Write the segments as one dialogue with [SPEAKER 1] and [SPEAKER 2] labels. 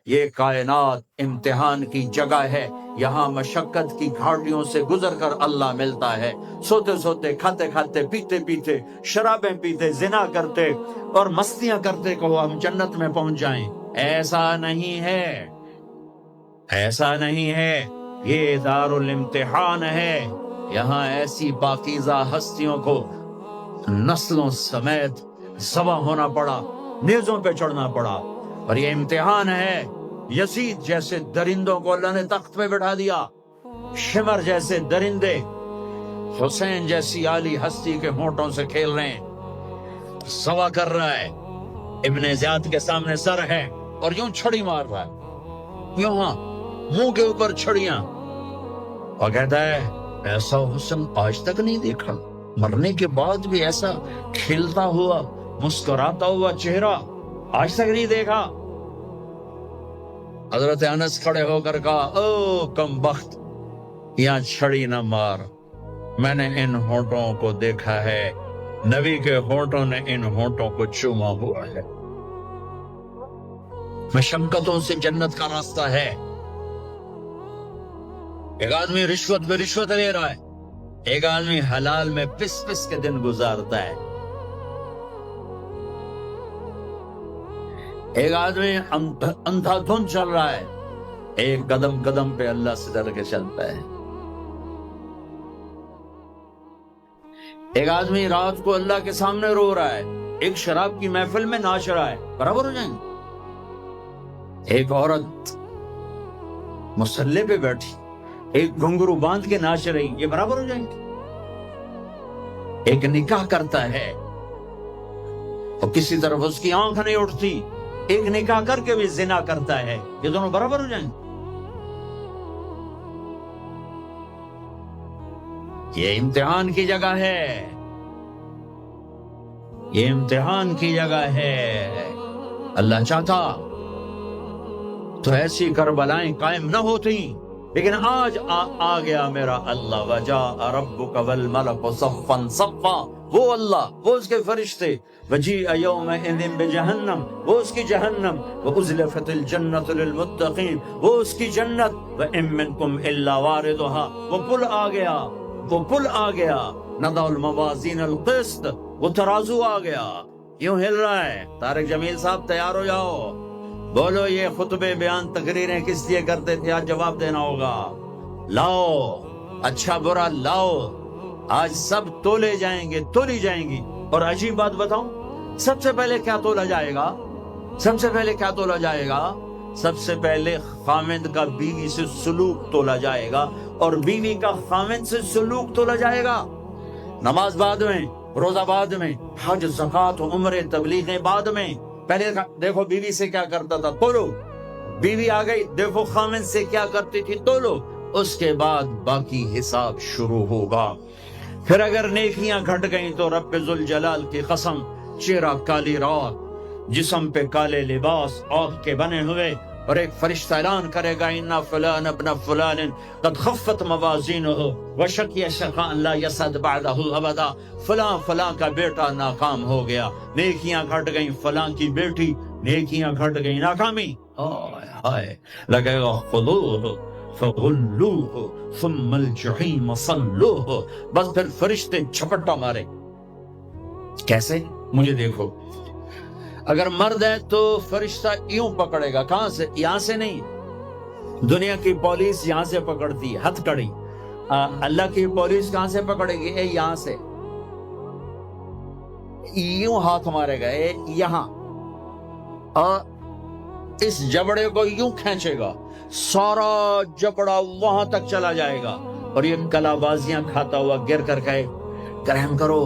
[SPEAKER 1] یہ کائنات امتحان کی جگہ ہے، یہاں مشقت کی گھاٹیوں سے گزر کر اللہ ملتا ہے۔ سوتے سوتے، کھاتے کھاتے، پیتے پیتے، شرابیں پیتے، زنا کرتے اور مستیاں کرتے کہ ہم جنت میں پہنچ جائیں، ایسا نہیں ہے، ایسا نہیں ہے۔ یہ دار الامتحان ہے، یہاں ایسی پاکیزہ ہستیوں کو نسلوں سمیت ذبح ہونا پڑا، نیزوں پہ چڑھنا پڑا، اور یہ امتحان ہے۔ یزید جیسے درندوں کو اللہ نے تخت پہ بٹھا دیا، شمر جیسے درندے حسین جیسی عالی ہستی کے ہونٹوں سے کھیل رہے ہیں، سوا کر رہا ہے، ابن زیاد کے سامنے سر ہے اور یوں چھڑی مار رہا ہے، یوں ہاں منہ کے اوپر چھڑیاں، اور کہتا ہے ایسا حسن آج تک نہیں دیکھا، مرنے کے بعد بھی ایسا کھلتا ہوا مسکراتا ہوا چہرہ آج تک نہیں دیکھا۔ حضرت انس کھڑے ہو کر کہا او کم بخت، یہاں چھڑی نہ مار، میں نے ان ہونٹوں کو دیکھا ہے، نبی کے ہونٹوں نے ان ہونٹوں کو چوما ہوا ہے۔ مشقتوں سے جنت کا راستہ ہے۔ ایک آدمی رشوت پہ رشوت لے رہا ہے، ایک آدمی حلال میں پس پس کے دن گزارتا ہے، ایک آدمی اندھا دھن چل رہا ہے، ایک قدم قدم پہ اللہ سے ڈر کے چلتا ہے۔ ایک آدمی رات کو اللہ کے سامنے رو رہا ہے، ایک شراب کی محفل میں ناچ رہا ہے، برابر ہو جائیں گے؟ ایک عورت مصلی پہ بیٹھی، ایک گھنگرو باندھ کے ناچ رہی، یہ برابر ہو جائیں گے؟ ایک نکاح کرتا ہے اور کسی طرف اس کی آنکھ نہیں اٹھتی، ایک نکاح کر کے بھی زنا کرتا ہے، یہ دونوں برابر ہو جائیں گے؟ یہ امتحان کی جگہ ہے، یہ امتحان کی جگہ ہے۔ اللہ چاہتا تو ایسی کربلائیں قائم نہ ہوتی، لیکن آج آ گیا میرا اللہ، وجاء ربک والملک صفا صفا، وہ اللہ، وہ اس کے فرشتے، وجیء یومئذ بجہنم، وہ اس کی جہنم، وازلفت الجنۃ للمتقین، وہ اس کی جنت، وان منکم الا واردها، وہ پل آ گیا، وہ پل آ گیا، نضع الموازین القسط، وہ ترازو آ گیا، یوں ہل رہا ہے۔ طارق جمیل صاحب تیار ہو جاؤ، بولو یہ خطبے بیان تقریریں کس لیے کرتے تھے، آج جواب دینا ہوگا، لاؤ اچھا برا لاؤ، آج سب تولے جائیں گے، تولی جائیں گی۔ اور عجیب بات بتاؤں، سب سے پہلے کیا تولا جائے گا؟ سب سے پہلے کیا تولا جائے گا؟ سب سے پہلے خامند کا بیوی سے سلوک تولا جائے گا، اور بیوی کا خامند سے سلوک تولا جائے گا۔ نماز بعد میں، روزہ بعد میں، حج زکوٰۃ عمرے تبلیغیں بعد میں، پہلے دیکھو بیوی سے کیا کرتا تھا، تولو، بیوی آ گئی، دیکھو خامند سے کیا کرتی تھی، تولو، اس کے بعد باقی حساب شروع ہوگا۔ پھر اگر نیکیاں گھٹ گئیں تو رب ذوالجلال کی قسم، چہرہ کالی رات، جسم پہ کالے لباس آگ کے بنے ہوئے، اور ایک فرشتہ اعلان کرے گا اِنَّ فُلَانَ ابْنَ فُلَانٍ قَدْ خَفَّتْ مَوَازِينُهُ وَشَقِيَ شَقَاءً لَا يَسْعَدُ بَعْدَهُ أَبَدًا، فلاں فلاں کا بیٹا ناکام ہو گیا، نیکیاں گھٹ گئیں، فلاں کی بیٹی نیکیاں گھٹ گئیں، ناکامی، ہائے ہائے، لگے گا خُذُوهُ فَغُلُّوهُ ثُمَّ الْجَحِيمَ صَلُّوهُ، بس پھر فرشتے جھپٹا مارے۔ کیسے؟ مجھے دیکھو، اگر مرد ہے تو فرشتہ یوں پکڑے گا، کہاں سے؟ یہاں سے نہیں، دنیا کی پولیس یہاں سے پکڑتی ہے، ہتھ کڑی، اللہ کی پولیس کہاں سے پکڑے گی؟ یہاں سے، یوں ہاتھ مارے گا یہاں، اور اس جبڑے کو یوں کھینچے گا، سارا جبڑا وہاں تک چلا جائے گا، اور یہ کلا بازیاں کھاتا ہوا گر کر کہے رحم کرو،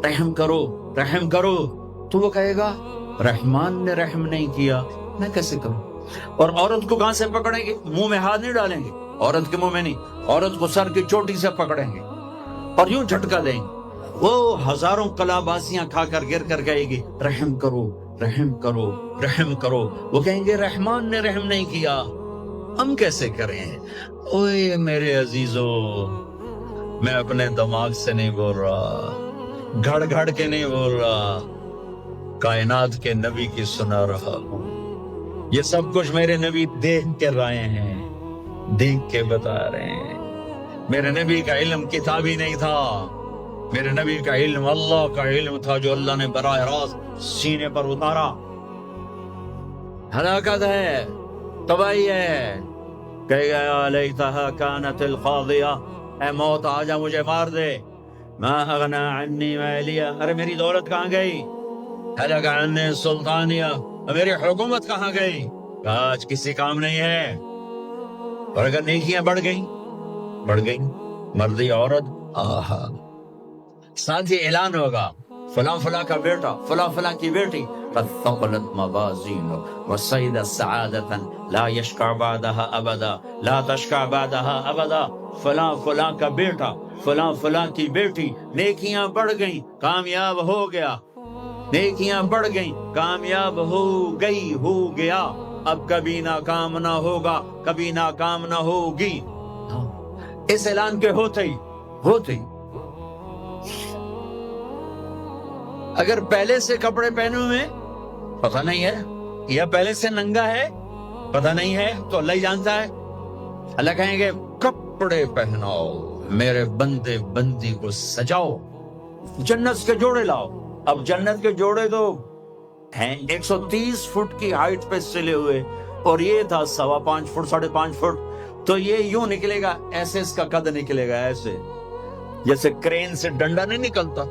[SPEAKER 1] رحم کرو، رحم کرو، تو وہ کہے گا رحمان نے رحم نہیں کیا، میں کیسے کروں؟ اور عورت کو کہاں سے پکڑیں گے؟ منہ میں ہاتھ نہیں ڈالیں گے، عورت کے منہ میں نہیں، عورت کو سر کی چوٹی سے پکڑیں گے اور یوں جھٹکا دیں گے، وہ ہزاروں کلا بازیاں کھا کر گر کر کہے گی رحم کرو، رحم کرو، رحم کرو، وہ کہیں گے رحمان نے رحم نہیں کیا، ہم کیسے کریں؟ اوئے میرے عزیزو، میں اپنے دماغ سے نہیں بول رہا، گھڑ گھڑ کے نہیں بول رہا، کائنات کے نبی کی سنا رہا ہوں۔ یہ سب کچھ میرے نبی دیکھ کے رائے ہیں، دیکھ کے بتا رہے ہیں۔ میرے نبی کا علم کتابی نہیں تھا، میرے نبی کا علم اللہ کا علم تھا جو اللہ نے براہ راست سینے پر اتارا۔ ہلاکت ہے، تباہی ہے، کہے گا یا لیتہا کانت القاضیہ، اے موت آجا مجھے مار دے، ما اغنا عنی مالیہ، ارے میری دولت کہاں گئی، ہلک عنی سلطانیہ، میری حکومت کہاں گئی، آج کسی کام نہیں ہے۔ اور اگر نیکیاں بڑھ گئیں، مردی عورت، آہا، ساتھ ہی اعلان ہوگا فلاں فلاں کا بیٹا، فلاں فلاں کی بیٹی، قد ثقلت موازینہ وصید سعادتا لا یشکع بعدها ابدا، لا تشکع بعدها ابدا، فلاں فلاں کا بیٹا، فلاں فلاں کی بیٹی، نیکیاں بڑھ گئیں، کامیاب ہو گیا، نیکیاں بڑھ گئیں، کامیاب ہو گیا، اب کبھی ناکام نہ ہوگا، کبھی ناکام نہ ہوگی۔ اس اعلان کے ہوتے ہی اگر پہلے سے کپڑے پہنے ہوئے پتہ نہیں ہے، یا پہلے سے ننگا ہے پتہ نہیں ہے، تو اللہ ہی جانتا ہے۔ اللہ کہیں گے کپڑے پہناؤ، میرے بندے بندی کو سجاؤ، جنت کے جوڑے لاؤ۔ اب جنت کے جوڑے تو ہیں 130 فٹ کی ہائٹ پہ سلے ہوئے، اور یہ تھا 5.25 فٹ 5.5 فٹ، تو یہ یوں نکلے گا، ایسے اس کا قد نکلے گا، ایسے جیسے کرین سے ڈنڈا نہیں نکلتا،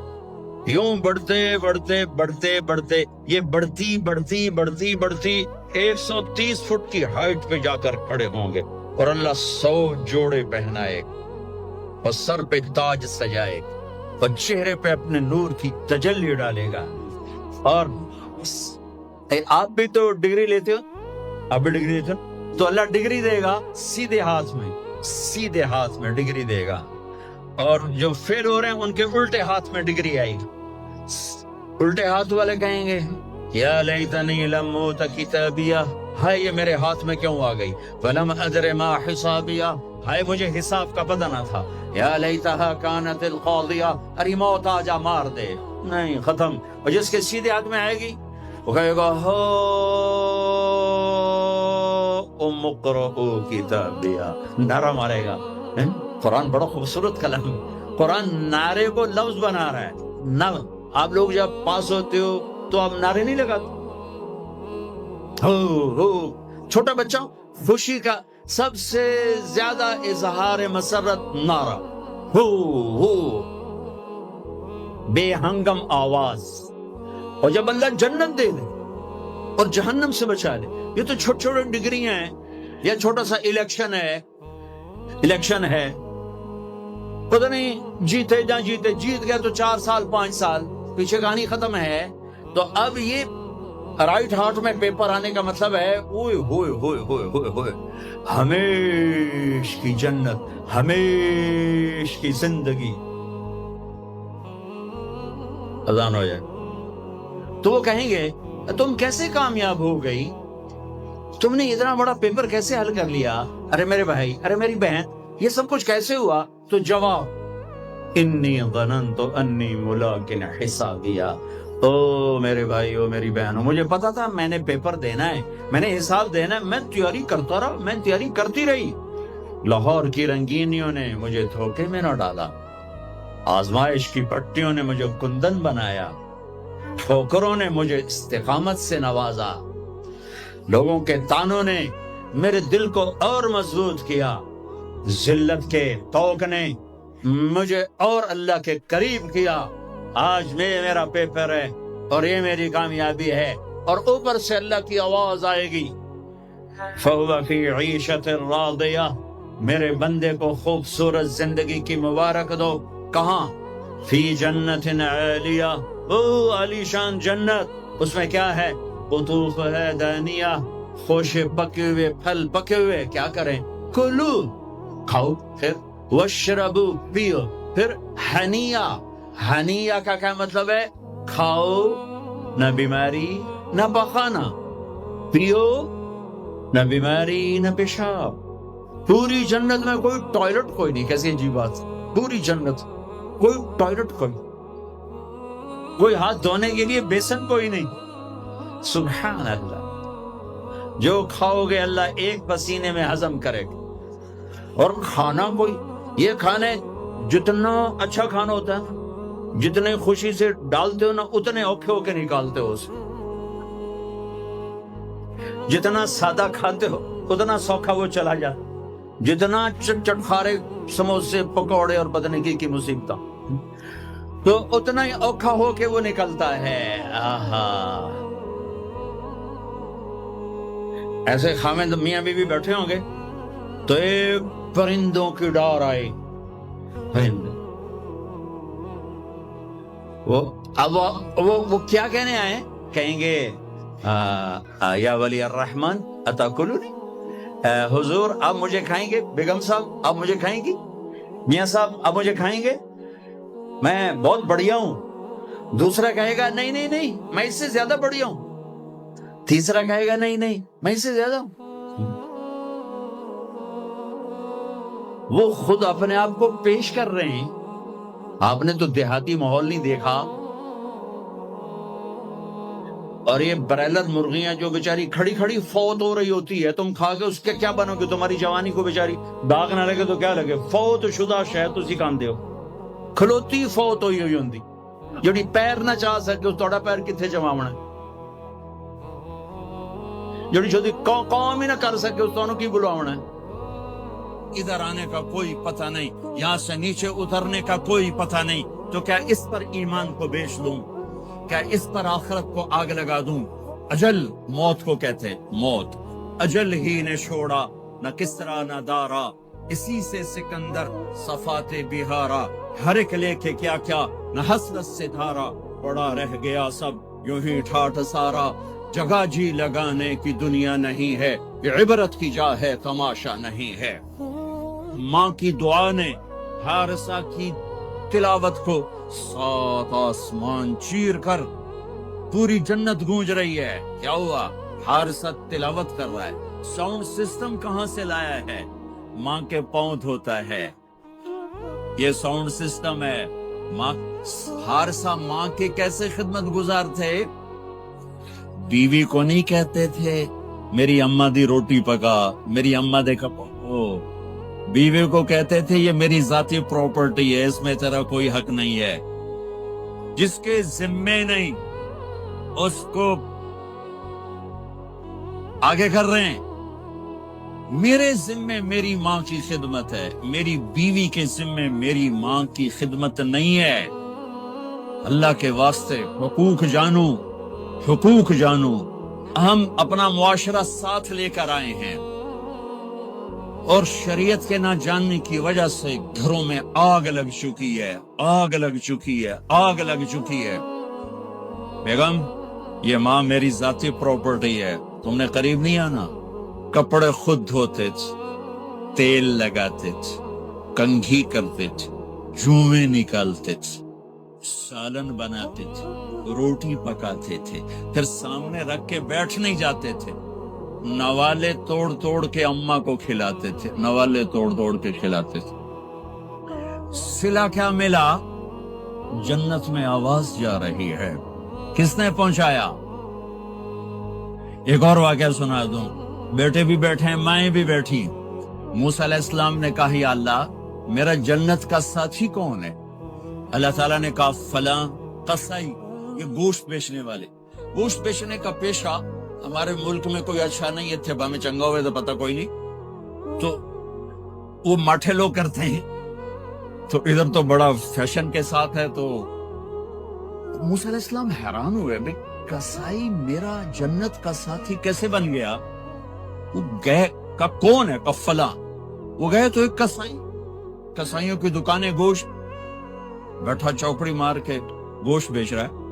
[SPEAKER 1] یوں بڑھتے بڑھتے بڑھتے بڑھتے یہ بڑھتی 130 فٹ کی ہائٹ پہ جا کر کھڑے ہوں گے، اور اللہ 100 جوڑے پہنائے، اور سر پہ تاج سجائے، اور چہرے پہ اپنے نور کی تجلی ڈالے گا۔ اور آپ بھی تو ڈگری لیتے ہو، آپ بھی ڈگری لیتے ہو، تو اللہ ڈگری دے گا سیدھے ہاتھ میں ڈگری دے گا، اور جو فیل ہو رہے ہیں ان کے الٹے ہاتھ میں ڈگری آئے گی۔ الٹے ہاتھ والے کہیں گے یا لیتنی لم اوت کتابیہ، ہائے یہ میرے ہاتھ میں کیوں آ گئی، ولم ادر ما حسابیہ، ہائے مجھے حساب کا پتہ نہ تھا، یا لیتہا کانت القاضیہ، ارے موت آجا مار دے، نہیں ختم۔ اور جس کے سیدھے ہاتھ میں آئے گی وہ کہے گا ہو ام اقرؤ کتابیہ، نعرہ مارے گا۔ قرآن بڑا خوبصورت کلام، قرآن نعرے کو لفظ بنا رہا ہے۔ آپ لوگ جب پاس ہوتے ہو تو آپ نعرے نہیں لگاتے، ہو چھوٹا بچہ خوشی کا سب سے زیادہ اظہار مسرت نعرہ، ہو بے ہنگم آواز۔ اور جب اللہ جنت دے دے اور جہنم سے بچا لے، یہ تو چھوٹے چھوٹے ڈگریاں ہیں، یا چھوٹا سا الیکشن ہے، پتہ نہیں جیتے جا جیتے، جیت گیا تو 4 سال 5 سال، پیچھے کہانی ختم ہے۔ تو اب یہ رائٹ ہارٹ میں پیپر آنے کا مطلب ہے اوئے ہوئے ہوئے ہوئے ہوئے ہوئے، ہمیش کی جنت، ہمیش کی زندگی۔ اذان ہو جائے تو وہ کہیں گے تم کیسے کامیاب ہو گئی، تم نے اتنا بڑا پیپر کیسے حل کر لیا، ارے میرے بھائی، ارے میری بہن، یہ سب کچھ کیسے ہوا؟ تو جواب انی ظننت انی ملاق حسابیہ، او میرے بھائی، او میری بہنوں، مجھے پتا تھا میں نے پیپر دینا ہے، میں نے حساب دینا ہے، میں تیاری کرتا رہا، میں تیاری کرتی رہی۔ لاہور کی رنگینیوں نے مجھے دھوکے میں نہ ڈالا، آزمائش کی پٹیوں نے مجھے کندن بنایا، ٹھوکروں نے مجھے استقامت سے نوازا، لوگوں کے تانوں نے میرے دل کو اور مضبوط کیا، ذلت کے توق نے مجھے اور اللہ کے قریب کیا۔ آج میرا پیپر ہے اور یہ میری کامیابی ہے، اور اوپر سے اللہ کی آواز آئے گی فَهُوَ فِي عِيشَةٍ رَاضِيَةٍ، میرے بندے کو خوبصورت زندگی کی مبارک دو۔ کہاں؟ فی جنت عالیہ، او عالی شان جنت، اس میں کیا ہے؟ قطوفها دانیہ، خوش پکے ہوئے پھل پکے ہوئے، کیا کریں؟ کلو، کھاؤ، پھر وشربو، پیو، پھر ہنیہ، ہنیہ کا کیا مطلب ہے؟ کھاؤ، نہ بیماری نہ پخانہ، پیو، نہ بیماری نہ پیشاب۔ پوری جنت میں کوئی ٹوائلٹ کوئی نہیں، کیسی عجیب بات، پوری جنت کوئی ٹوائلٹ کوئی ہاتھ دھونے کے لیے بیسن کوئی نہیں، سبحان اللہ۔ جو کھاؤ گے اللہ ایک پسینے میں ہضم کرے گا. اور کھانا کوئی یہ کھانے جتنا اچھا کھانا ہوتا ہے جتنے خوشی سے ڈالتے ہو نا اتنے اوکھے ہو کے نکالتے ہو اسے. جتنا سادہ کھاتے ہو اتنا سوکھا وہ چلا جاتا. جتنا چٹخارے سموسے پکوڑے اور پتہ نہیں کی مصیبت تو اتنا ہی اوکھا ہو کے وہ نکلتا ہے. آہا ایسے خامد میاں بیوی بیٹھے ہوں گے تو ایک پرندوں کی ڈار آئی. پرندے وہ کیا کہنے آئے؟ کہیں گے یا ولی الرحمن اتاکلونی، حضور آپ مجھے کھائیں گے؟ بیگم صاحب آپ مجھے کھائیں گی؟ میاں صاحب آپ مجھے کھائیں گے؟ میں بہت بڑھیا ہوں. دوسرا کہے گا نہیں نہیں نہیں میں اس سے زیادہ بڑھیا ہوں. تیسرا کہے گا نہیں نہیں میں اس سے زیادہ ہوں. وہ خود اپنے آپ کو پیش کر رہے ہیں. آپ نے تو دیہاتی ماحول نہیں دیکھا. اور یہ برائلر مرغیاں جو بیچاری کھڑی کھڑی فوت ہو رہی ہوتی ہے، تم کھا کے اس کے کیا بنو گے؟ تمہاری جوانی کو بیچاری داغ نہ لگے تو کیا لگے؟ فوت شدہ شہد اسی کھاندے ہو. کھلوتی فوت ہوئی ہوئی ہوندی جڑی پیر نہ چاہ سکے، اس توڑا پیر کتھے جماونا ہے؟ جڑی شدی قوم ہی نہ کر سکے، اس تو کی بلواونا ہے؟ ادھر آنے کا کوئی پتہ نہیں، یہاں سے نیچے اترنے کا کوئی پتہ نہیں، تو کیا اس پر ایمان کو بیچ دوں؟ کیا اس پر آخرت کو آگ لگا دوں؟ اجل موت کو کہتے ہیں، موت اجل ہی نے چھوڑا نہ کسرا نہ دارا، اسی سے سکندر صفات بہارا، ہر ایک لے کے کیا کیا نہ حسرت سے دھارا، پڑا رہ گیا سب یوں ہی ٹھاٹھ سارا، جگہ جی لگانے کی دنیا نہیں ہے، یہ عبرت کی جا ہے تماشا نہیں ہے. ماں کی دعا نے حارثہ کی تلاوت کو 7 آسمان چیر کر پوری جنت گونج رہی ہے. کیا ہوا؟ حارثہ تلاوت کر رہا ہے. ساؤنڈ سسٹم کہاں سے لایا ہے؟ ماں کے پاؤں دھوتا ہے. یہ ساؤنڈ سسٹم ہے. ماں حارثہ ماں کے کیسے خدمت گزار تھے؟ بیوی کو نہیں کہتے تھے میری اماں دی روٹی پکا، میری اماں دے کپڑو. بیوی کو کہتے تھے یہ میری ذاتی پراپرٹی ہے، اس میں تیرا کوئی حق نہیں ہے. جس کے ذمے نہیں اس کو آگے کر رہے ہیں. میرے ذمے میری ماں کی خدمت ہے، میری بیوی کے ذمے میری ماں کی خدمت نہیں ہے. اللہ کے واسطے حقوق جانو، حقوق جانو. ہم اپنا معاشرہ ساتھ لے کر آئے ہیں اور شریعت کے نہ جاننے کی وجہ سے گھروں میں آگ لگ چکی ہے، آگ لگ چکی ہے، آگ لگ چکی ہے. بیگم یہ ماں میری ذاتی پراپرٹی ہے، تم نے قریب نہیں آنا. کپڑے خود دھوتے تھے، تیل لگاتے تھے، کنگھی کرتے تھے، جوئیں نکالتے تھے، سالن بناتے تھے، روٹی پکاتے تھے، پھر سامنے رکھ کے بیٹھ نہیں جاتے تھے. نوالے توڑ توڑ کے اماں کو کھلاتے تھے، نوالے توڑ توڑ کے کھلاتے تھے. صلہ کیا ملا؟ جنت میں آواز جا رہی ہے. کس نے پہنچایا؟ ایک اور واقعہ سنا دوں. بیٹے بھی بیٹھے ہیں، مائیں بھی بیٹھی. موسیٰ علیہ السلام نے کہا یا اللہ میرا جنت کا ساتھی کون ہے؟ اللہ تعالیٰ نے کہا فلاں قصائی، یہ گوشت بیچنے والے. گوشت بیچنے کا پیشہ ہمارے ملک میں کوئی اچھا نہیں ہے، تھے میں چنگا ہوئے تو پتہ کوئی نہیں، تو وہ ماٹھے لوگ کرتے ہیں. تو ادھر تو بڑا فیشن کے ساتھ ہے. تو موسیٰ علیہ السلام حیران ہوئے بھئی قصائی میرا جنت کا ساتھی کیسے بن گیا؟ وہ گئے کا کون ہے؟ فلاں. وہ گئے تو ایک قصائی، قصائیوں کی دکانیں، گوشت بیٹھا چوکڑی مار کے گوشت بیچ رہا ہے.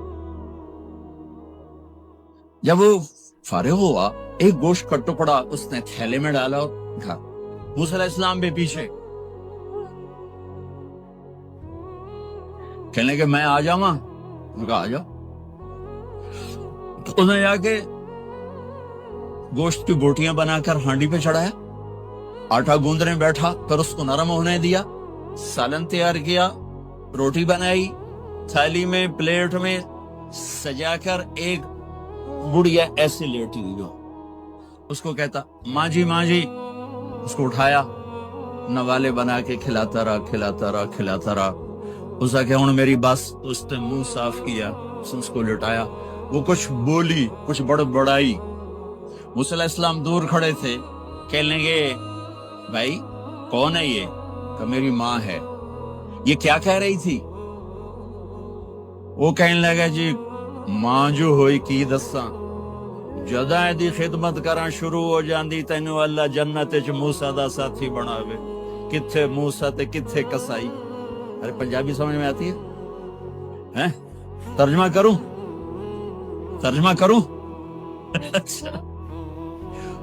[SPEAKER 1] جب وہ فارغ ہوا ایک گوشت کا ٹکڑا اس نے تھیلے میں ڈالا اور کھا. موسیٰ علیہ السلام بھی پیچھے. کہنے کہ میں آ جاؤں. انہوں نے کہا آ جاؤ. انہوں نے آ کے گوشت کی بوٹیاں بنا کر ہانڈی پہ چڑھایا، آٹا گوندنے بیٹھا، پھر اس کو نرم ہونے دیا، سالن تیار کیا، روٹی بنائی، تھالی میں پلیٹ میں سجا کر ایک بڑھیا ایسے لیٹی ہوئی ہو. اس کو کہتا ماں جی ماں جی، اس کو اٹھایا، نوالے بنا کے کھلاتا رہا. اس کہ ہن میری بس. اس نے منہ صاف کیا، اس کو لٹایا. وہ کچھ بولی، کچھ بڑبڑائی. موسیٰ علیہ السلام دور کھڑے تھے. کہنے لگے بھائی کون ہے یہ؟ کہ میری ماں ہے. یہ کیا کہہ رہی تھی؟ وہ کہنے لگا جی ماں جو ہوئی کی دساں، جداں دی خدمت کراں شروع ہو جاندی تینوں اللہ جنت وچ موسیٰ دا ساتھی بناوے. کتھے موسیٰ تے کتھے کسائی. ارے پنجابی سمجھ میں آتی ہے؟ ترجمہ کروں؟ اچھا.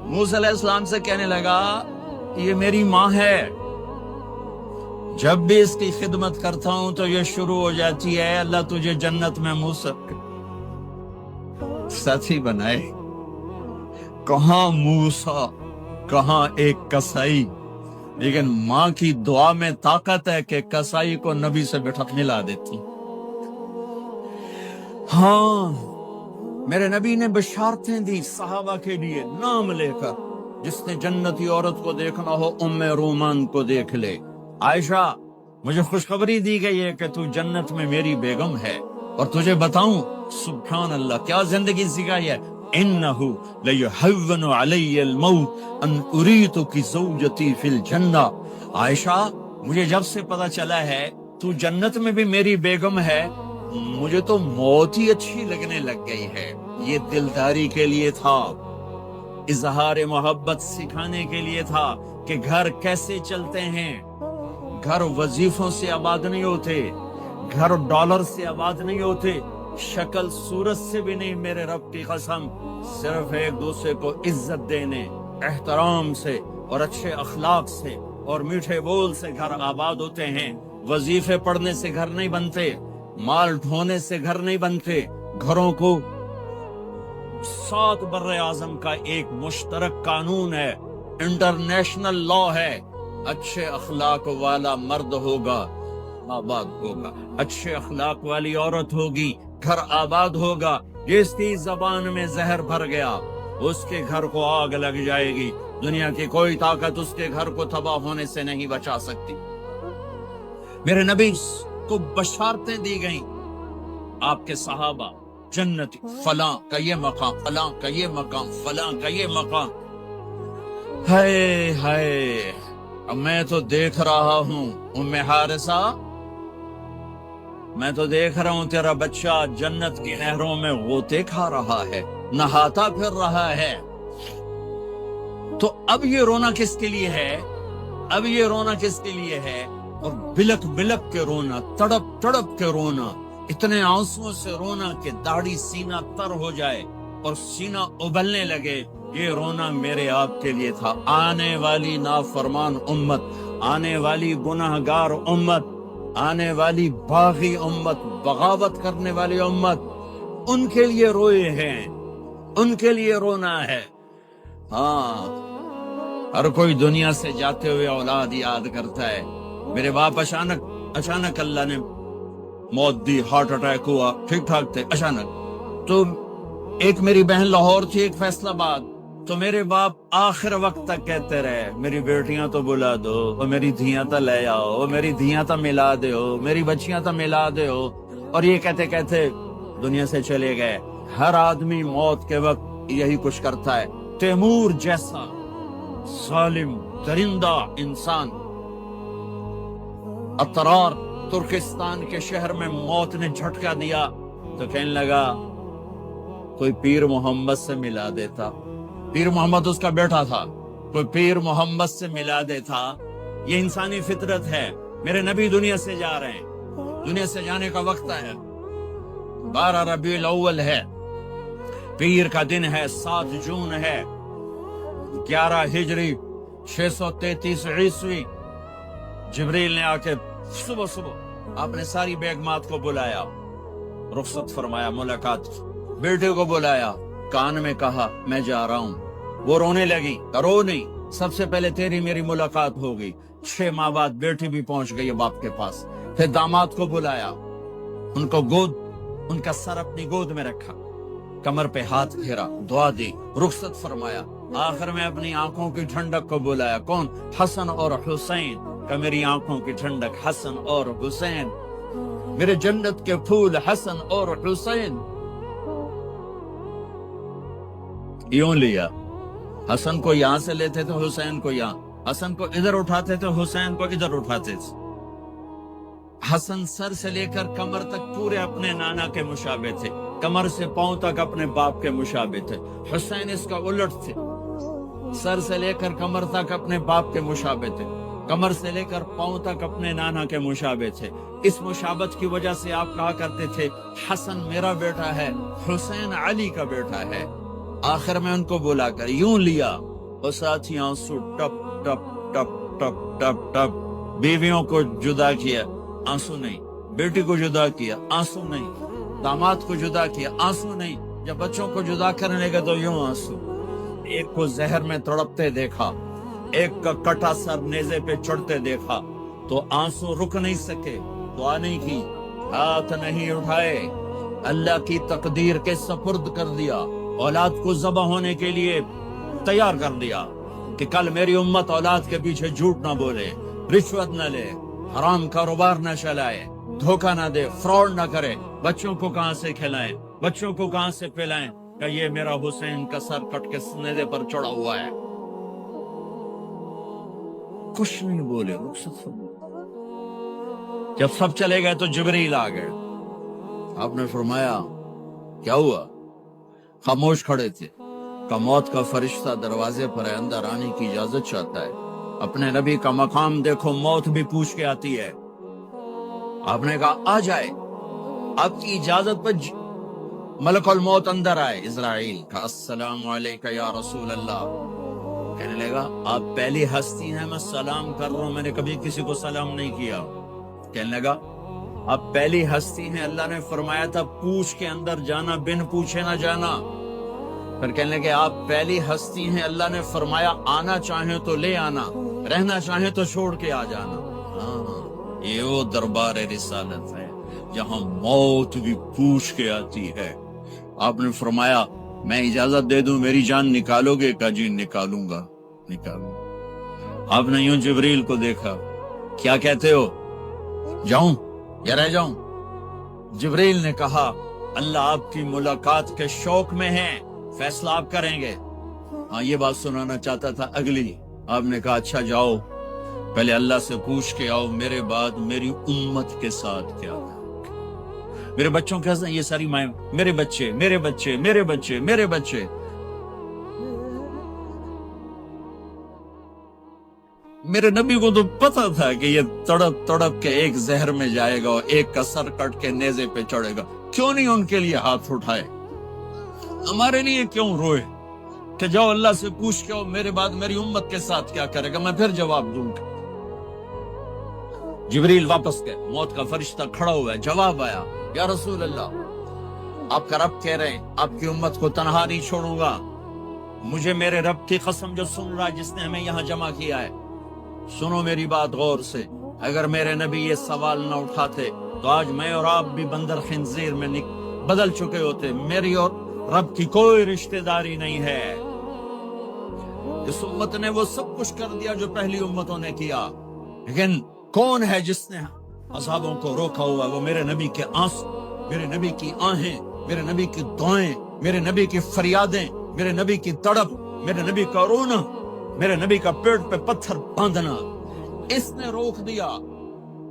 [SPEAKER 1] موسیٰ علیہ السلام سے کہنے لگا یہ میری ماں ہے، جب بھی اس کی خدمت کرتا ہوں تو یہ شروع ہو جاتی ہے اللہ تجھے جنت میں موسیٰ ساتھی بنائے. کہاں موسیٰ، کہاں ایک کسائی. لیکن ماں کی دعا میں طاقت ہے کہ کسائی کو نبی سے ملا دیتی. ہاں میرے نبی نے بشارتیں دی صحابہ کے لیے نام لے کر. جس نے جنتی عورت کو دیکھنا ہو ام رومان کو دیکھ لے. عائشہ مجھے خوشخبری دی گئی ہے کہ تو جنت میں میری بیگم ہے، اور تجھے بتاؤں سبحان اللہ کیا زندگی سکھائی ہے. انہو لیحون علی الموت ان اریتک زوجتی فی الجنہ. عائشہ مجھے جب سے پتا چلا ہے تو جنت میں بھی میری بیگم ہے، مجھے تو موت ہی اچھی لگنے لگ گئی ہے. یہ دلداری کے لیے تھا، اظہار محبت سکھانے کے لیے تھا کہ گھر کیسے چلتے ہیں. گھر وظیفوں سے آباد نہیں ہوتے، گھر ڈالر سے آباد نہیں ہوتے، شکل صورت سے بھی نہیں. میرے رب کی قسم، صرف ایک دوسرے کو عزت دینے، احترام سے اور اچھے اخلاق سے اور میٹھے بول سے گھر آباد ہوتے ہیں. وظیفے پڑھنے سے گھر نہیں بنتے، مال ڈھونے سے گھر نہیں بنتے. گھروں کو 7 بر اعظم کا ایک مشترک قانون ہے، انٹرنیشنل لا ہے. اچھے اخلاق والا مرد ہوگا آباد ہوگا، اچھے اخلاق والی عورت ہوگی گھر آباد ہوگا. جس کی زبان میں زہر بھر گیا اس کے گھر کو آگ لگ جائے گی. دنیا کی کوئی طاقت اس کے گھر کو تباہ ہونے سے نہیں بچا سکتی. میرے نبی کو بشارتیں دی گئیں، آپ کے صحابہ جنتی، فلاں کا یہ مقام، فلاں کا یہ مقام، فلاں کا یہ مقام. ہائے ہائے، میں تو دیکھ رہا ہوں ام حارثہ، میں تو دیکھ رہا ہوں تیرا بچہ جنت کی نہروں میں غوطے کھا رہا ہے، نہاتا پھر رہا ہے. تو اب یہ رونا کس کے لیے ہے؟ اب یہ رونا کس کے لیے ہے؟ اور بلک بلک کے رونا، تڑپ تڑپ کے رونا، اتنے آنسوں سے رونا کہ داڑھی سینہ تر ہو جائے اور سینہ ابلنے لگے. یہ رونا میرے آپ کے لیے تھا. آنے والی نافرمان امت، آنے والی گناہگار امت، آنے والی باغی امت، بغاوت کرنے والی امت، ان کے لیے روئے ہیں، ان کے لیے رونا ہے. ہاں ہر کوئی دنیا سے جاتے ہوئے اولاد یاد کرتا ہے. میرے باپ اچانک اللہ نے موت دی، ہارٹ اٹیک ہوا، ٹھیک ٹھاک تھے، اچانک. تو ایک میری بہن لاہور تھی، ایک فیصل آباد. تو میرے باپ آخر وقت تک کہتے رہے میری بیٹیاں تو بلا دو، اور میری دھیاں تو لے آؤ، اور میری دھیاں تو ملا دے ہو، میری بچیاں تو ملا دے ہو. اور یہ کہتے کہتے دنیا سے چلے گئے. ہر آدمی موت کے وقت یہی کچھ کرتا ہے. تیمور جیسا ظالم درندہ انسان اطرار ترکستان کے شہر میں موت نے جھٹکا دیا تو کہنے لگا کوئی پیر محمد سے ملا دیتا. پیر محمد اس کا بیٹا تھا، کوئی پیر محمد سے ملا دیتا. یہ انسانی فطرت ہے. میرے نبی دنیا سے جا رہے ہیں، دنیا سے جانے کا وقت ہے. 12 ربیع الاول ہے، پیر کا دن ہے، 7 جون ہے، 11 ہجری 633 عیسوی. جبریل نے آ کے صبح آپ نے ساری بیگمات کو بلایا، رخصت فرمایا، ملاقات. بیٹے کو بلایا، کان میں کہا میں جا رہا ہوں. وہ رونے لگی، رو نہیں، سب سے پہلے تیری میری ملاقات ہو گئی. 6 ماہ بعد بیٹی بھی پہنچ گئی باپ کے پاس. پھر داماد کو بلایا، ان کو ان کا سر اپنی گود میں رکھا، کمر پہ ہاتھ پھیرا، دعا دی، رخصت فرمایا. آخر میں اپنی آنکھوں کی ٹھنڈک کو بلایا، کون؟ حسن اور حسین، کہ میری آنکھوں کی ٹھنڈک حسن اور حسین، میرے جنت کے پھول حسن اور حسین. یوں لیا، حسن کو یہاں سے لیتے تھے، حسین کو یہاں، حسن کو ادھر اٹھاتے تھے، حسین کو ادھر اٹھاتے تھے. حسن سر سے لے کر کمر تک پورے اپنے نانا کے مشابہ تھے، کمر سے پاؤں تک اپنے باپ کے مشابہ تھے. حسین اس کا الٹ تھے، سر سے لے کر کمر تک اپنے باپ کے مشابہ تھے، کمر سے لے کر پاؤں تک اپنے نانا کے مشابہ تھے. اس مشابہت کی وجہ سے آپ کہا کرتے تھے حسن میرا بیٹا ہے، حسین علی کا بیٹا ہے. آخر میں ان کو بلا کر یوں لیا، اور ساتھ ہی آنسو ٹپ ٹپ ٹپ ٹپ ٹپ ٹپ. بیویوں کو جدا کیا، آنسو نہیں. بیٹی کو جدا کیا، آنسو نہیں. داماد کو جدا کیا، آنسو نہیں. جب بچوں کو جدا کرنے لگے تو یوں آنسو. ایک کو زہر میں تڑپتے دیکھا، ایک کا کٹا سر نیزے پہ چڑھتے دیکھا، تو آنسو رک نہیں سکے، دعا نہیں کی، ہاتھ نہیں اٹھائے، اللہ کی تقدیر کے سپرد کر دیا. اولاد کو ذبح ہونے کے لیے تیار کر دیا کہ کل میری امت اولاد کے پیچھے جھوٹ نہ بولے، رشوت نہ لے، حرام کاروبار نہ چلائے، دھوکہ نہ دے، فراڈ نہ کرے. بچوں کو کہاں سے کھلائیں، بچوں کو کہاں سے پلائیں، کہ یہ میرا حسین کا سر کٹ کے نیزے پر چڑھا ہوا ہے. کچھ نہیں بولے، رخصت فرمایا. جب سب چلے گئے تو جبریل آ گئے. آپ نے فرمایا کیا ہوا؟ خاموش کھڑے تھے. کہ موت کا فرشتہ دروازے پر ہے، اندر آنے کی اجازت چاہتا ہے. اپنے نبی کا مقام دیکھو، موت بھی پوچھ کے آتی ہے. آپ نے کہا آ جائے. آپ کی اجازت پر ملک الموت اندر آئے. اسرائیل کا السلام علیکہ یا رسول اللہ. کہنے لگا آپ پہلی ہستی ہیں، میں سلام کر رہا ہوں، میں نے کبھی کسی کو سلام نہیں کیا. کہنے لگا آپ پہلی ہستی ہیں، اللہ نے فرمایا تھا پوچھ کے اندر جانا، بن پوچھے نہ جانا. پھر کہنے لگے آپ پہلی ہستی ہیں، اللہ نے فرمایا آنا چاہیں تو لے آنا، رہنا چاہیں تو چھوڑ کے آ جانا. ہاں، یہ وہ دربار رسالت ہے جہاں موت بھی پوچھ کے آتی ہے. آپ نے فرمایا میں اجازت دے دوں میری جان نکالو گے؟ کہا جی نکالوں گا، نکالوں. آپ نے یوں جبریل کو دیکھا، کیا کہتے ہو، جاؤں یا رہ جاؤں؟ جبریل نے کہا اللہ آپ کی ملاقات کے شوق میں ہے، فیصلہ آپ کریں گے. ہاں یہ بات سنانا چاہتا تھا اگلی. آپ نے کہا اچھا جاؤ، پہلے اللہ سے پوچھ کے آؤ میرے بعد میری امت کے ساتھ کیا ہے. میرے بچوں کے ساتھ یہ ساری مائیں، میرے بچے میرے بچے میرے بچے میرے بچے. میرے نبی کو تو پتا تھا کہ یہ تڑپ تڑپ کے ایک زہر میں جائے گا اور ایک کا سر کٹ کے نیزے پہ چڑھے گا. کیوں نہیں ان کے لیے ہاتھ اٹھائے؟ ہمارے لیے کیوں روئے کہ جاؤ اللہ سے پوچھ کے میرے بعد میری امت کے ساتھ کیا کرے گا، میں پھر جواب دوں گا. جبریل واپس گئے، موت کا فرشتہ کھڑا ہوا ہے. جواب آیا یا رسول اللہ آپ کا رب کہہ رہے ہیں آپ کی امت کو تنہا نہیں چھوڑوں گا. مجھے میرے رب کی قسم جو سن رہا ہے جس نے ہمیں یہاں جمع کیا ہے، سنو میری بات غور سے. اگر میرے نبی یہ سوال نہ اٹھاتے تو آج میں اور آپ بھی بندر خنزیر میں بدل چکے ہوتے. میری اور رب کی کوئی رشتہ داری نہیں ہے. اس امت نے وہ سب کچھ کر دیا جو پہلی امتوں نے کیا، لیکن کون ہے جس نے عذابوں کو روکا ہوا؟ وہ میرے نبی کے آنسو، میرے نبی کی آہیں، میرے نبی کی دعائیں، میرے نبی کی فریادیں، میرے نبی کی تڑپ، میرے نبی کا رونا، میرے نبی کا پیٹ پہ پتھر باندھنا. اس نے روک دیا.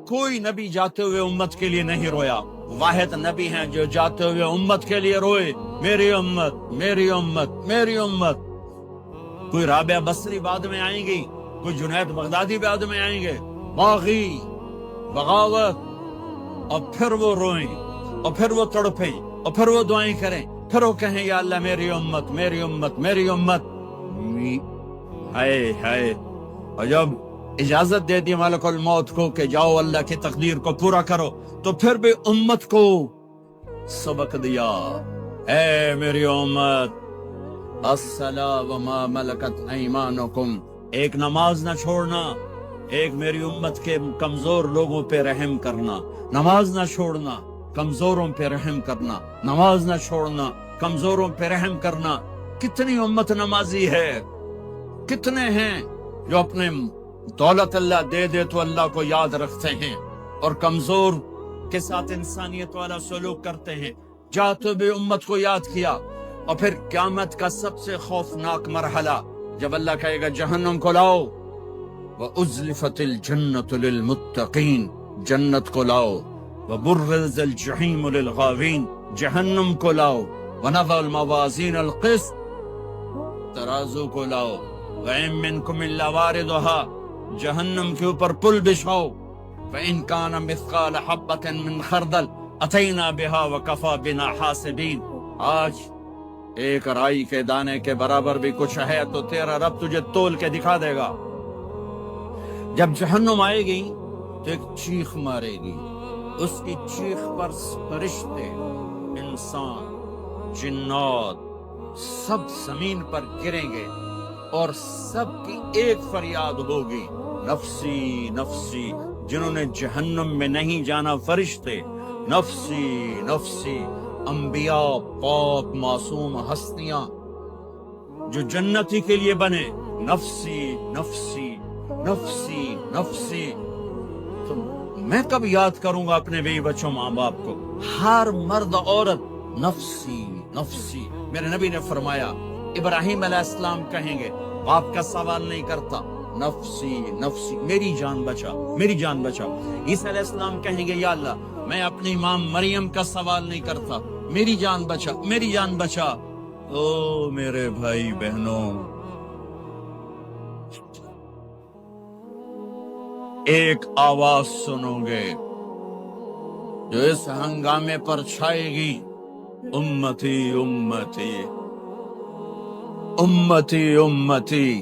[SPEAKER 1] کوئی نبی جاتے ہوئے امت کے لیے نہیں رویا. واحد نبی ہیں جو جاتے ہوئے امت کے لیے روئے، میری امت میری امت میری امت. کوئی رابعہ بصری بعد میں آئیں گی، کوئی جنید بغدادی بعد میں آئیں گے، باغی، بغاوت، اور پھر وہ روئیں، اور پھر وہ تڑپیں، اور پھر وہ دعائیں کریں، پھر وہ کہیں یا اللہ میری امت میری امت میری امت. ہائے ہائے. اور جب اجازت دے دی ملک الموت کو کہ جاؤ اللہ کی تقدیر کو پورا کرو، تو پھر بھی امت کو سبق دیا، اے میری امت الصلاۃ وما ملکت ایمانکم. ایک نماز نہ چھوڑنا، ایک میری امت کے کمزور لوگوں پہ رحم کرنا. نماز نہ چھوڑنا، کمزوروں پہ رحم کرنا. نماز نہ چھوڑنا، کمزوروں پہ رحم کرنا. کتنی امت نمازی ہے کتنے ہیں جو اپنے دولت اللہ دے دے تو اللہ کو یاد رکھتے ہیں اور کمزور کے ساتھ انسانیت والا سلوک کرتے ہیں. جاتے بھی امت کو یاد کیا. اور پھر قیامت کا سب سے خوفناک مرحلہ جب اللہ کہے گا جہنم کو لاؤ، وَأُزْلِفَتِ الْجَنَّةُ لِلْمُتَّقِينَ، جنت کو لاؤ، وَبُرِّزَ الْجَحِيمُ لِلْغَاوِينَ، جہنم کو لاؤ، وَنَضَعُ الْمَوَازِينَ الْقِسْطَ، ترازو کو لاؤ، وَإِن مِّنكُمْ إِلَّا وَارِدُهَا، جہنم کے اوپر پل بچھاؤ، فَإِن كَانَ مِثْقَالَ حَبَّةٍ مِّنْ خَرْدَلٍ أَتَيْنَا بِهَا وَكَفَى بِنَا حَاسِبِينَ. آج ایک رائی کے دانے کے برابر بھی کچھ ہے تو تیرا رب تجھے تول کے دکھا دے گا. جب جہنم آئے گی تو ایک چیخ مارے گی، اس کی چیخ پر فرشتے، انسان، جنات سب زمین پر گریں گے اور سب کی ایک فریاد ہوگی، نفسی نفسی. جنہوں نے جہنم میں نہیں جانا فرشتے، نفسی نفسی. انبیاء، پاک معصوم ہستیاں جو جنتی کے لیے بنے، نفسی نفسی نفسی نفسی. تو میں کب یاد کروں گا اپنے بیوی بچوں ماں باپ کو؟ ہر مرد عورت نفسی نفسی. میرے نبی نے فرمایا ابراہیم علیہ السلام کہیں گے، باپ کا سوال نہیں کرتا، نفسی نفسی، میری جان بچا میری جان بچا. عیسیٰ علیہ السلام کہیں گے یا اللہ میں اپنی ماں مریم کا سوال نہیں کرتا، میری جان بچا میری جان بچا. او میرے بھائی بہنوں، ایک آواز سنو گے جو اس ہنگامے پر چھائے گی، امتی امتی امتی امتی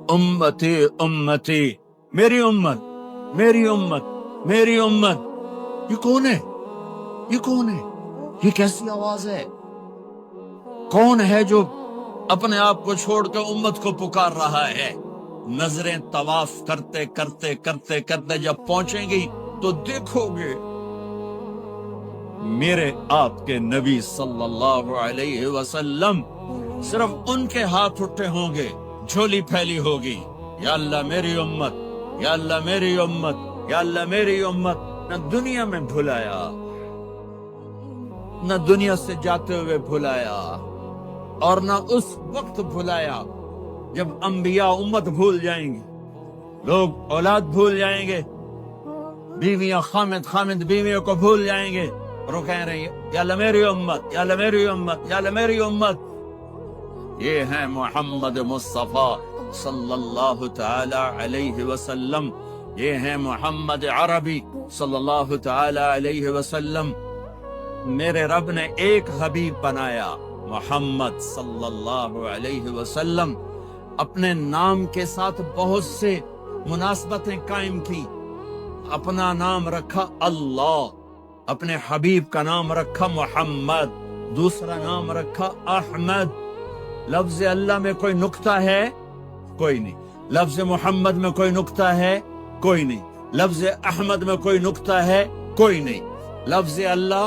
[SPEAKER 1] امتی امتی، میری امت میری امت میری امت. یہ کون ہے؟ یہ کون ہے؟ یہ کیسی آواز ہے؟ کون ہے جو اپنے آپ کو چھوڑ کے امت کو پکار رہا ہے؟ نظریں طواف کرتے کرتے کرتے کرتے جب پہنچیں گی تو دیکھو گے میرے آپ کے نبی صلی اللہ علیہ وسلم، صرف ان کے ہاتھ اٹھے ہوں گے، جھولی پھیلی ہوگی، یا اللہ میری امت، یا اللہ میری امت، یا اللہ میری امت. نہ دنیا میں بھلایا، نہ دنیا سے جاتے ہوئے بھلایا، اور نہ اس وقت بھلایا جب انبیاء امت بھول جائیں گے، لوگ اولاد بھول جائیں گے، بیویاں خامد بیویوں کو بھول جائیں گے، اور وہ کہہ رہے ہیں یا اللہ میری امت، یا اللہ میری امت، یا اللہ میری امت. یہ ہے محمد مصطفیٰ صلی اللہ تعالی علیہ وسلم، یہ ہے محمد عربی صلی اللہ تعالی علیہ وسلم. میرے رب نے ایک حبیب بنایا، محمد صلی اللہ علیہ وسلم. اپنے نام کے ساتھ بہت سے مناسبتیں قائم کی. اپنا نام رکھا اللہ، اپنے حبیب کا نام رکھا محمد، دوسرا نام رکھا احمد. لفظ اللہ میں کوئی نکتہ ہے؟ کوئی نہیں. لفظ محمد میں کوئی نکتہ ہے؟ کوئی نہیں. لفظ احمد میں کوئی نکتہ ہے؟ کوئی نہیں. لفظ اللہ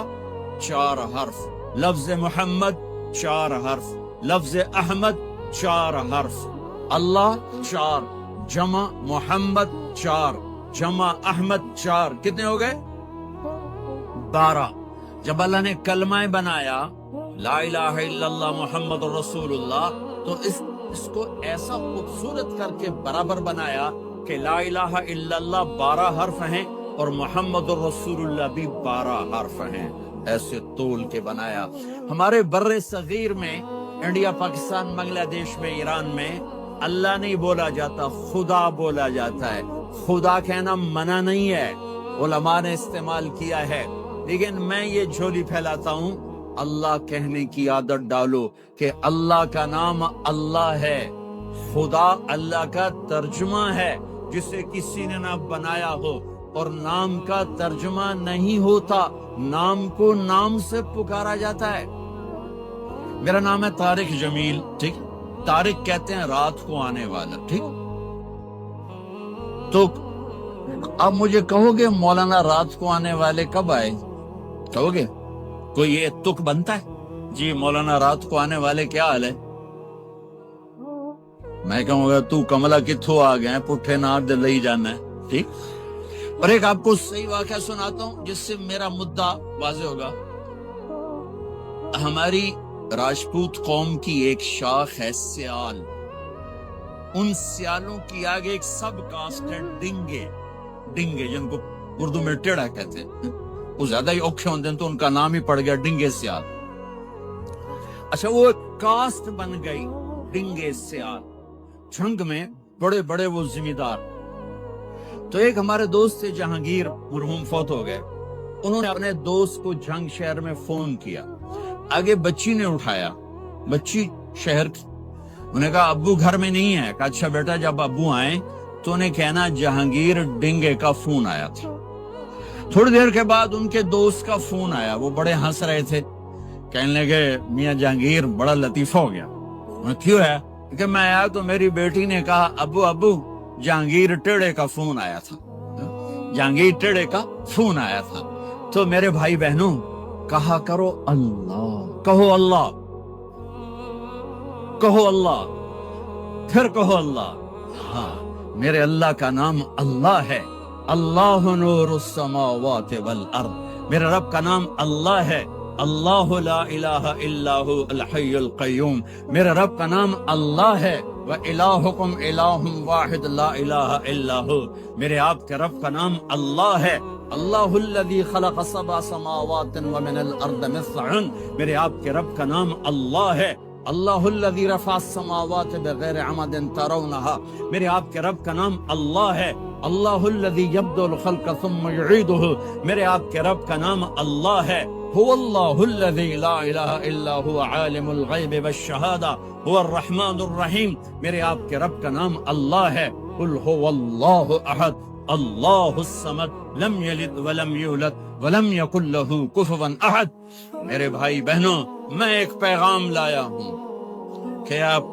[SPEAKER 1] 4 حرف، لفظ محمد 4 حرف، لفظ احمد 4 حرف. اللہ 4 جمع محمد 4 جمع احمد 4، کتنے ہو گئے؟ 12. جب اللہ نے کلمہ بنایا لا الہ الا اللہ محمد رسول اللہ، تو اس کو ایسا خوبصورت کر کے برابر بنایا کہ لا الہ الا اللہ 12 حرف ہیں اور محمد رسول اللہ بھی 12 حرف ہیں. ایسے طول کے بنایا. ہمارے بر صغیر میں، انڈیا، پاکستان، بنگلہ دیش میں، ایران میں اللہ نہیں بولا جاتا، خدا بولا جاتا ہے. خدا کہنا منع نہیں ہے، علماء نے استعمال کیا ہے، لیکن میں یہ جھولی پھیلاتا ہوں، اللہ کہنے کی عادت ڈالو کہ اللہ کا نام اللہ ہے. خدا اللہ کا ترجمہ ہے جسے کسی نے نہ بنایا ہو، اور نام کا ترجمہ نہیں ہوتا، نام کو نام سے پکارا جاتا ہے. میرا نام ہے طارق جمیل، ٹھیک؟ طارق کہتے ہیں رات کو آنے والا، ٹھیک؟ تو اب مجھے کہو گے مولانا رات کو آنے والے کب آئے؟ کہو گے کوئی یہ تک بنتا ہے؟ جی مولانا رات کو آنے والے کیا حال ہے؟
[SPEAKER 2] میں کہوں گا تو کملا کتھوں آ گئے پٹھے نار دے لئی جانا ہے، ٹھیک۔ اور ایک آپ کو صحیح واقعہ سناتا ہوں جس سے میرا مدعا واضح ہوگا۔ ہماری راجپوت قوم کی ایک شاخ ہے سیال، ان سیالوں کی آگے ایک سب کاسٹ ہے ڈنگے، ڈنگے جن کو اردو میں ٹیڑا کہتے ہیں، وہ زیادہ ہی اوکھے ہوتے ہیں تو ان کا نام ہی پڑ گیا ڈنگے سیال۔ اچھا وہ ایک کاسٹ بن گئی ڈنگے سیال، جنگ میں بڑے بڑے وہ ذمہ دار۔ تو ایک ہمارے دوست تھے جہانگیر، مرحوم فوت ہو گئے، انہوں نے اپنے دوست کو جنگ شہر میں فون کیا، آگے بچی نے اٹھایا، بچی شہر کی، انہوں نے کہا ابو گھر میں نہیں ہے، کہا اچھا بیٹا جب ابو آئیں تو انہیں کہنا جہانگیر ڈنگے کا فون آیا تھا۔ تھوڑی دیر کے بعد ان کے دوست کا فون آیا، وہ بڑے ہنس رہے تھے، کہنے لگے میاں جہانگیر بڑا لطیفہ ہو گیا۔ کیوں ہے؟ کہ میں آیا تو میری بیٹی نے کہا ابو جہانگیر ٹیڑے کا فون آیا تھا، جہانگیر ٹیڑے کا فون آیا تھا۔ تو میرے بھائی بہنوں کہا کرو اللہ، کہو اللہ، کہو اللہ، پھر کہو اللہ۔ ہاں میرے اللہ کا نام اللہ ہے، اللہ نور السماوات والارض، میرے رب کا نام اللہ ہے، اللہ لا الہ الا ہو الحی القیوم، میرے رب کا نام اللہ ہے، وَإِلَٰهُكُمْ إِلَٰهٌ وَاحِدٌ لَا إِلَٰهَ إِلَّا هُوَ، میرے آپ کے رب کا نام اللہ ہے، اللہ الذی خلق سبع سماوات ومن الارض مثلهن، میرے آپ کے رب کا نام اللہ ہے، اللہ الذی رفع السماوات بغیر عمد ترونها، میرے آپ کے رب کا نام اللہ ہے، اللہ الذی یبدأ الخلق ثم یعیدہ، میرے آپ کے رب کا نام اللہ ہے، هو اللہ الذی لا الہ الا هو عالم الغیب والشہادہ هو الرحمن الرحیم، میرے آپ کے رب کا نام اللہ ہے، قل هو اللہ احد اللہ الصمد لم یلد ولم یولد ولم یکن له کفوا احد۔ میرے بھائی بہنوں میں ایک پیغام لایا ہوں کہ آپ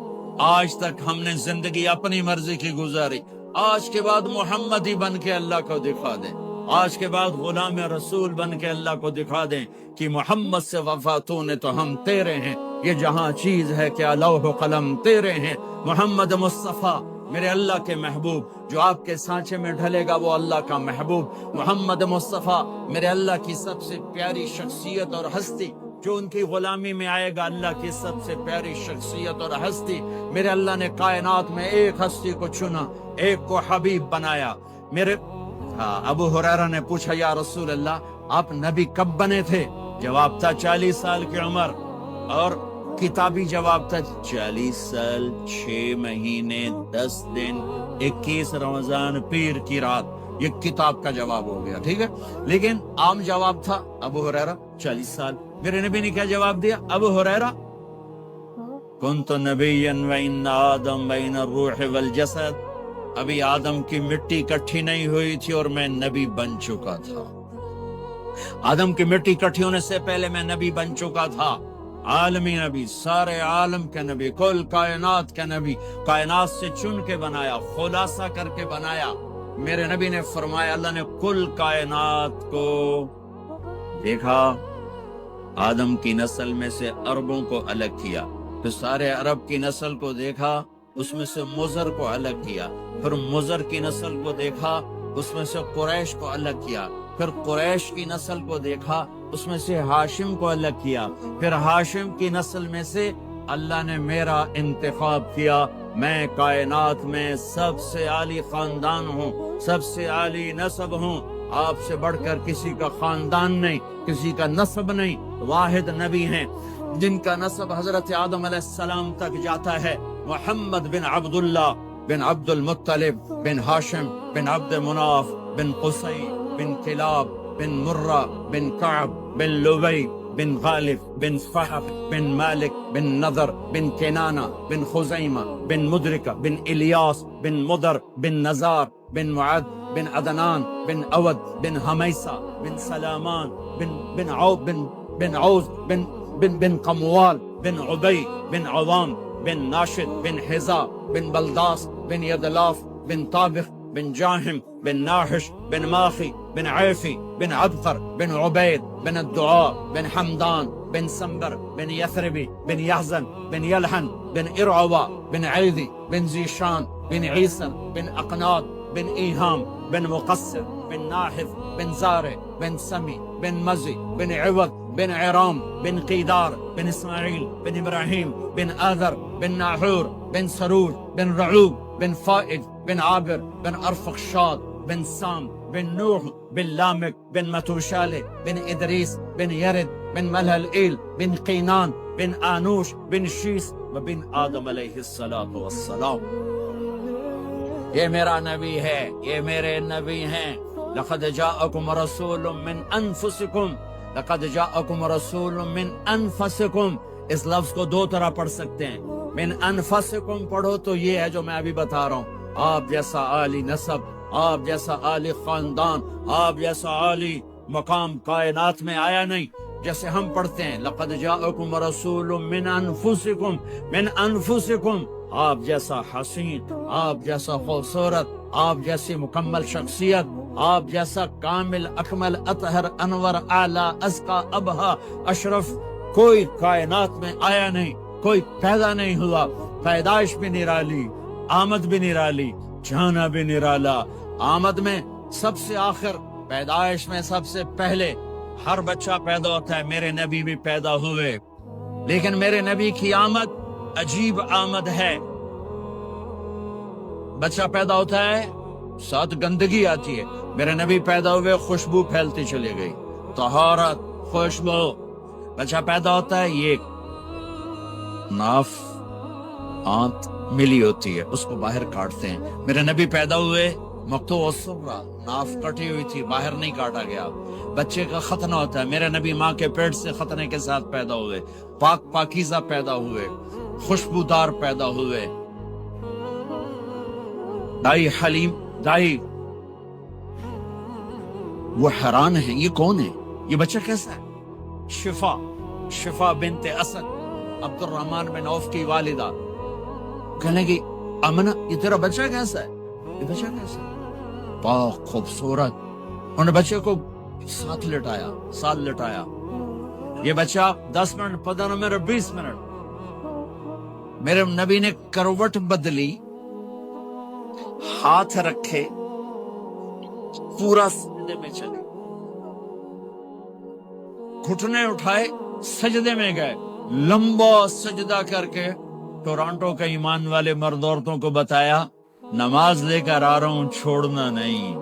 [SPEAKER 2] آج تک ہم نے زندگی اپنی مرضی کی گزاری، آج کے بعد محمد ہی بن کے اللہ کو دکھا دیں، آج کے بعد غلام رسول بن کے اللہ کو دکھا دیں کہ محمد سے وفاتوں نے تو ہم تیرے ہیں، یہ جہاں چیز ہے کہ لوح و قلم تیرے ہیں، محمد مصطفیٰ میرے اللہ کے محبوب، جو آپ کے سانچے میں ڈھلے گا وہ اللہ کا محبوب، محمد مصطفیٰ میرے اللہ کی سب سے پیاری شخصیت اور ہستی، جو ان کی غلامی میں آئے گا اللہ کی سب سے پیاری شخصیت اور ہستی، میرے اللہ نے کائنات میں ایک ہستی کو چنا، ایک کو حبیب بنایا۔ میرے ابو ہریرہ نے پوچھا یا رسول اللہ آپ نبی کب بنے تھے؟ جواب تھا 40 سال کی عمر، اور کتابی جواب تھا 40 سال 6 مہینے 10 دن 21 رمضان پیر کی رات، یہ کتاب کا جواب ہو گیا، ٹھیک ہے، لیکن عام جواب تھا ابو ہریرہ 40 سال۔ میرے نبی نے کیا جواب دیا؟ ابو ہریرہ کنت نبیا وان آدم بین الروح والجسد، ابھی آدم کی مٹی اکٹھی نہیں ہوئی تھی اور میں نبی بن چکا تھا، آدم کی مٹی اکٹھی ہونے سے پہلے میں نبی بن چکا تھا، عالمی نبی، سارے عالم کے نبی، کل کائنات کے نبی، کائنات سے چن کے بنایا، خلاصہ کر کے بنایا۔ میرے نبی نے فرمایا اللہ نے کل کائنات کو دیکھا، آدم کی نسل میں سے عربوں کو الگ کیا، پھر سارے عرب کی نسل کو دیکھا، اس میں سے مضر کو الگ کیا، پھر مضر کی نسل کو دیکھا، اس میں سے قریش کو الگ کیا، پھر قریش کی نسل کو دیکھا، اس میں سے ہاشم کو الگ کیا، پھر ہاشم کی نسل میں سے اللہ نے میرا انتخاب کیا، میں کائنات میں سب سے عالی خاندان ہوں، سب سے عالی نسب ہوں، آپ سے بڑھ کر کسی کا خاندان نہیں، کسی کا نسب نہیں، واحد نبی ہیں جن کا نسب حضرت آدم علیہ السلام تک جاتا ہے، محمد بن عبداللہ بن عبد المطلب بن ہاشم بن عبد مناف بن قصی بن کلاب بن مرہ بن کعب بن لبی بن غالب بن فہب بن مالک بن نضر بن کنانہ بن خزیمہ بن مدرکہ بن الیاس بن مدر بن نزار بن معد بن عدنان بن اود بن حمیسہ بن سلامان بن عوز بن قموال بن عبی بن عوام بن ناشد بن حزا بن بلداس بن یدلاف بن طابخ بن جاہم بن ناحش بن ماخي بن عيفي بن عبقر بن عبيد بن الدعاء بن حمدان بن سنبر بن يثربي بن يحزن بن يلحن بن إرعوى بن عيذي بن زيشان بن عيسى بن أقناط بن إيهام بن مقصر بن ناحف بن زارع بن سمي بن مزي بن عوض بن عرام بن قيدار بن إسماعيل بن إبراهيم بن آذر بن ناحور بن سرور بن رعوب بن فائد بن عابر بن أرفخشاد بن سام بن نوح بن لامك بن متوشالة بن إدريس بن يرد بن ملهلئيل بن قينان بن آنوش بن شيس وبن آدم علیہ الصلاۃ والسلام. یہ میرا نبی ہے، یہ میرے نبی ہیں. لقد جاءکم رسول من انفسکم، لقد جاءکم رسول من انفسکم. اس لفظ کو دو طرح پڑھ سکتے ہیں. من انفسکم پڑھو تو یہ ہے جو میں ابھی بتا رہا ہوں، آپ جیسا عالی نسب، آپ جیسا عالی خاندان، آپ جیسا عالی مقام کائنات میں آیا نہیں. جیسے ہم پڑھتے ہیں لقد جاءکم رسول من انفسکم، من انفسکم، آپ جیسا حسین، آپ جیسا خوبصورت، آپ جیسی مکمل شخصیت، آپ جیسا کامل اکمل اطہر انور اعلی ازکا ابہا اشرف کوئی کائنات میں آیا نہیں، کوئی پیدا نہیں ہوا. پیدائش بھی نرالی، آمد بھی نرالی، جانا بھی نرالا. آمد میں سب سے آخر، پیدائش میں سب سے پہلے. ہر بچہ پیدا ہوتا ہے، میرے نبی بھی پیدا ہوئے، لیکن میرے نبی کی آمد عجیب آمد ہے. بچہ پیدا ہوتا ہے، ساتھ گندگی آتی ہے. میرے نبی پیدا ہوئے، خوشبو پھیلتی چلی گئی، طہارت، خوشبو. بچہ پیدا ہوتا ہے، یہ ناف آنت ملی ہوتی ہے، اس کو باہر کاٹتے ہیں. میرے نبی پیدا ہوئے، مقطوع الصبرہ، ناف کٹی ہوئی تھی، باہر نہیں کاٹا گیا. بچے کا ختنہ ہوتا ہے، میرے نبی ماں کے پیٹ سے ختنے کے ساتھ پیدا ہوئے، پاک پاکیزہ پیدا ہوئے، خوشبودار پیدا ہوئے. دائی حلیم، دائی وہ حیران ہیں، یہ کون ہے، یہ بچہ کیسا ہے؟ شفا، شفا بنت اسد، عبد الرحمن بن عوف کی والدہ. کہنے لگی امنہ یہ تیرا بچہ کیسا ہے، یہ بچہ کیسا ہے؟ پاک خوبصورت. انہوں نے بچے کو ساتھ لٹایا. یہ بچہ 10 منٹ 15 منٹ 20 منٹ. میرے نبی نے کروٹ بدلی، ہاتھ رکھے، پورا سجدے میں چلے، گھٹنے اٹھائے، سجدے میں گئے، لمبا سجدہ کر کے ٹورانٹو کے ایمان والے مرد عورتوں کو بتایا نماز لے کر آ رہا ہوں، چھوڑنا نہیں.